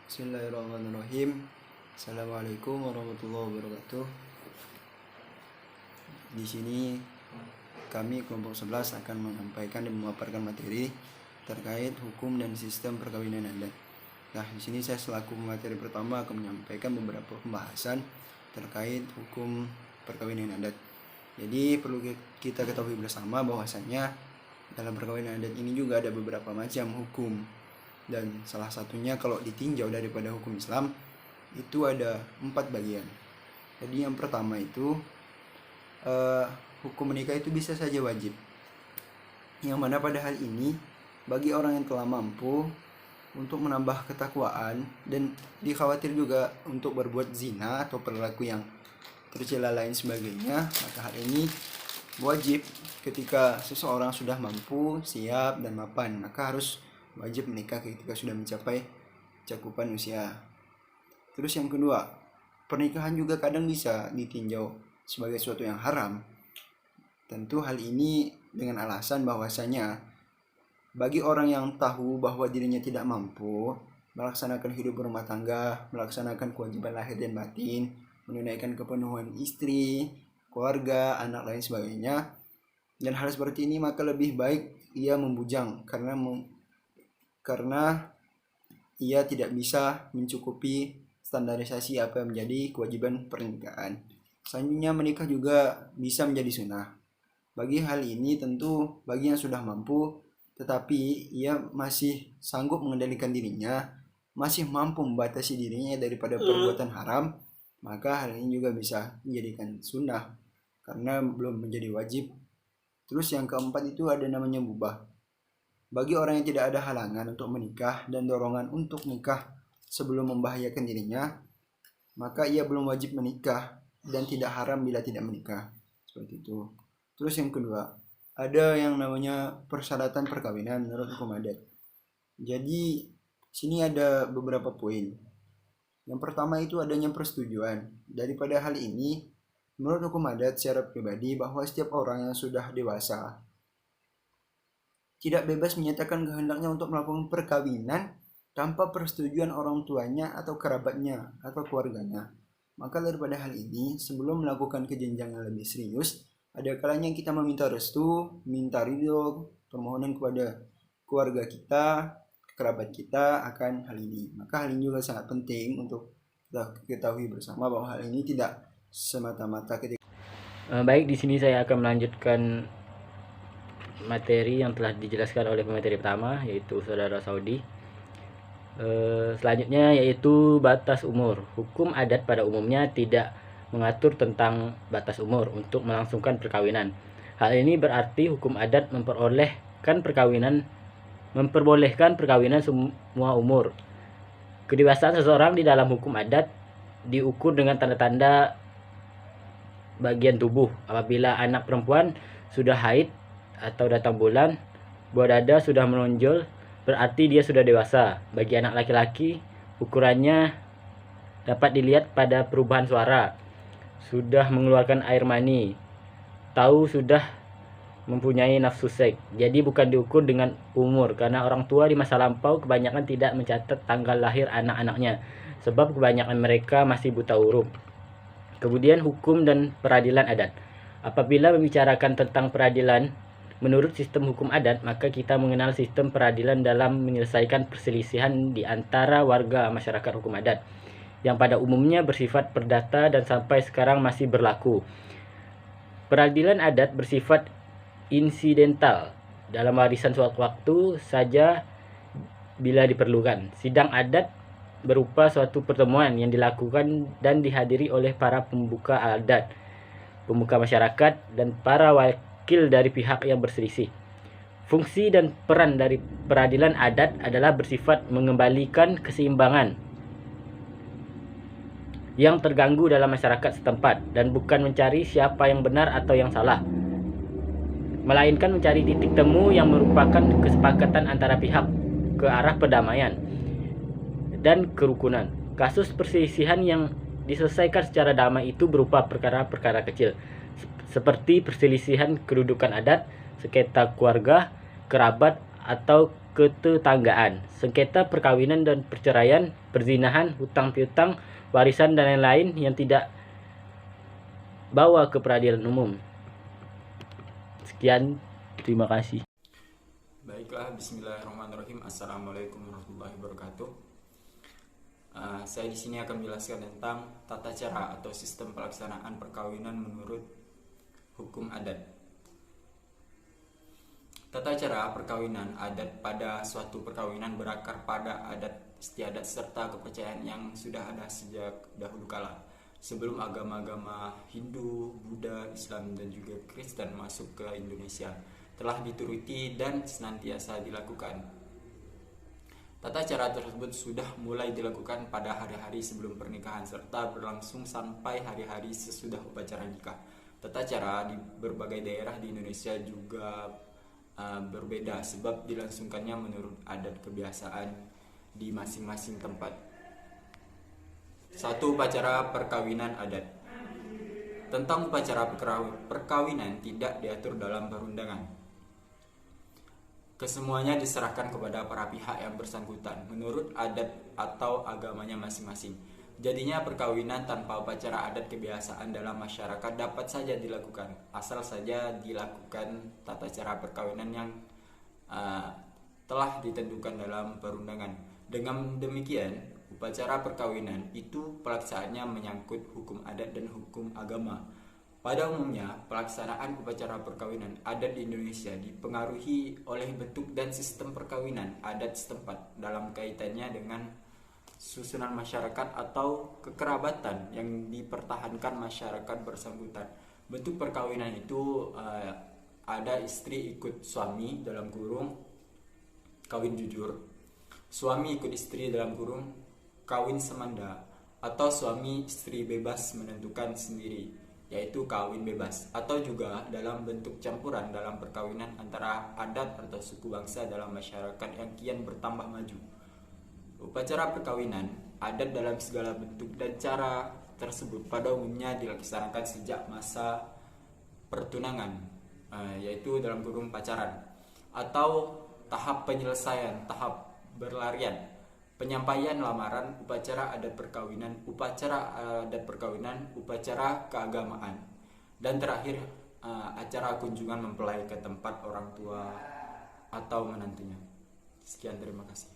Bismillahirrahmanirrahim. Assalamualaikum warahmatullahi wabarakatuh. Di sini kami kelompok 11 akan menyampaikan dan memaparkan materi terkait hukum dan sistem perkawinan adat. Nah, di sini saya selaku materi pertama akan menyampaikan beberapa pembahasan terkait hukum perkawinan adat. Jadi perlu kita ketahui bersama bahwasanya dalam perkawinan adat ini juga ada beberapa macam hukum. Dan salah satunya kalau ditinjau daripada hukum Islam itu ada 4 bagian. Jadi yang pertama itu hukum menikah itu bisa saja wajib, yang mana pada hal ini bagi orang yang telah mampu untuk menambah ketakwaan dan dikhawatir juga untuk berbuat zina atau perilaku yang tercela lain sebagainya, maka hal ini wajib. Ketika seseorang sudah mampu, siap dan mapan, maka harus wajib menikah ketika sudah mencapai cakupan usia. Terus yang kedua, pernikahan juga kadang bisa ditinjau sebagai sesuatu yang haram. Tentu hal ini dengan alasan bahwasanya bagi orang yang tahu bahwa dirinya tidak mampu melaksanakan hidup berumah tangga, melaksanakan kewajiban lahir dan batin, menunaikan kepenuhan istri, keluarga, anak lain sebagainya, dan hal seperti ini, maka lebih baik ia membujang karena ia tidak bisa mencukupi standarisasi apa yang menjadi kewajiban pernikahan. Selanjutnya, menikah juga bisa menjadi sunnah. Bagi hal ini tentu bagi yang sudah mampu tetapi ia masih sanggup mengendalikan dirinya, masih mampu membatasi dirinya daripada perbuatan haram, maka hal ini juga bisa menjadikan sunnah karena belum menjadi wajib. Terus yang keempat itu ada namanya mubah. Bagi orang yang tidak ada halangan untuk menikah dan dorongan untuk nikah sebelum membahayakan dirinya, maka ia belum wajib menikah dan tidak haram bila tidak menikah. Seperti itu. Terus yang kedua, ada yang namanya persyaratan perkawinan menurut hukum adat. Jadi sini ada beberapa poin. Yang pertama itu adanya persetujuan. Daripada hal ini, menurut hukum adat secara pribadi bahwa setiap orang yang sudah dewasa tidak bebas menyatakan kehendaknya untuk melakukan perkawinan tanpa persetujuan orang tuanya atau kerabatnya atau keluarganya. Maka daripada hal ini, sebelum melakukan kejenjang yang lebih serius, ada kalanya kita meminta restu, minta ridho, permohonan kepada keluarga kita, kerabat kita akan hal ini. Maka hal ini juga sangat penting untuk kita ketahui bersama bahwa hal ini tidak semata-mata ketika. Baik, di sini saya akan melanjutkan materi yang telah dijelaskan oleh pemateri pertama, yaitu saudara Saudi. Selanjutnya yaitu batas umur. Hukum adat pada umumnya tidak mengatur tentang batas umur untuk melangsungkan perkawinan. Hal ini berarti hukum adat memperbolehkan perkawinan semua umur. Kedewasaan seseorang di dalam hukum adat diukur dengan tanda-tanda bagian tubuh. Apabila anak perempuan sudah haid atau datang bulan, buah dada sudah menonjol, berarti dia sudah dewasa. Bagi anak laki-laki, ukurannya dapat dilihat pada perubahan suara, sudah mengeluarkan air mani, tahu sudah mempunyai nafsu seks. Jadi bukan diukur dengan umur, karena orang tua di masa lampau kebanyakan tidak mencatat tanggal lahir anak-anaknya, sebab kebanyakan mereka masih buta huruf. Kemudian hukum dan peradilan adat. Apabila membicarakan tentang peradilan menurut sistem hukum adat, maka kita mengenal sistem peradilan dalam menyelesaikan perselisihan di antara warga masyarakat hukum adat, yang pada umumnya bersifat perdata dan sampai sekarang masih berlaku. Peradilan adat bersifat insidental, dalam warisan suatu waktu saja bila diperlukan. Sidang adat berupa suatu pertemuan yang dilakukan dan dihadiri oleh para pembuka adat, pemuka masyarakat, dan para wakil dari pihak yang berselisih. Fungsi dan peran dari peradilan adat adalah bersifat mengembalikan keseimbangan yang terganggu dalam masyarakat setempat, dan bukan mencari siapa yang benar atau yang salah, melainkan mencari titik temu yang merupakan kesepakatan antara pihak ke arah perdamaian dan kerukunan. Kasus perselisihan yang diselesaikan secara damai itu berupa perkara-perkara kecil, seperti perselisihan kedudukan adat, sengketa keluarga, kerabat, atau ketetanggaan, sengketa perkawinan dan perceraian, perzinahan, hutang piutang, warisan dan lain-lain yang tidak bawa ke peradilan umum. Sekian, terima kasih. Baiklah, bismillahirrahmanirrahim. Assalamualaikum warahmatullahi wabarakatuh. Saya di sini akan menjelaskan tentang tata cara atau sistem pelaksanaan perkawinan menurut hukum adat. Tata cara perkawinan adat pada suatu perkawinan berakar pada adat istiadat serta kepercayaan yang sudah ada sejak dahulu kala, sebelum agama-agama Hindu, Buddha, Islam, dan juga Kristen masuk ke Indonesia, telah dituruti dan senantiasa dilakukan. Tata cara tersebut sudah mulai dilakukan pada hari-hari sebelum pernikahan serta berlangsung sampai hari-hari sesudah upacara nikah. Tata cara di berbagai daerah di Indonesia juga berbeda sebab dilangsungkannya menurut adat kebiasaan di masing-masing tempat. 1. Upacara perkawinan adat. Tentang upacara perkawinan tidak diatur dalam perundangan. Kesemuanya diserahkan kepada para pihak yang bersangkutan menurut adat atau agamanya masing-masing. Jadinya perkawinan tanpa upacara adat kebiasaan dalam masyarakat dapat saja dilakukan, asal saja dilakukan tata cara perkawinan yang telah ditentukan dalam perundangan. Dengan demikian, upacara perkawinan itu pelaksanaannya menyangkut hukum adat dan hukum agama. Pada umumnya, pelaksanaan upacara perkawinan adat di Indonesia dipengaruhi oleh bentuk dan sistem perkawinan adat setempat dalam kaitannya dengan susunan masyarakat atau kekerabatan yang dipertahankan masyarakat bersangkutan. Bentuk perkawinan itu ada istri ikut suami dalam kurung kawin jujur, suami ikut istri dalam kurung kawin semanda, atau suami istri bebas menentukan sendiri, yaitu kawin bebas, atau juga dalam bentuk campuran dalam perkawinan antara adat atau suku bangsa dalam masyarakat yang kian bertambah maju. Upacara perkawinan adat dalam segala bentuk dan cara tersebut pada umumnya dilaksanakan sejak masa pertunangan, yaitu dalam kurung pacaran, atau tahap penyelesaian, tahap berlarian, penyampaian lamaran, upacara adat perkawinan, upacara keagamaan, dan terakhir acara kunjungan mempelai ke tempat orang tua atau menantunya. Sekian, terima kasih.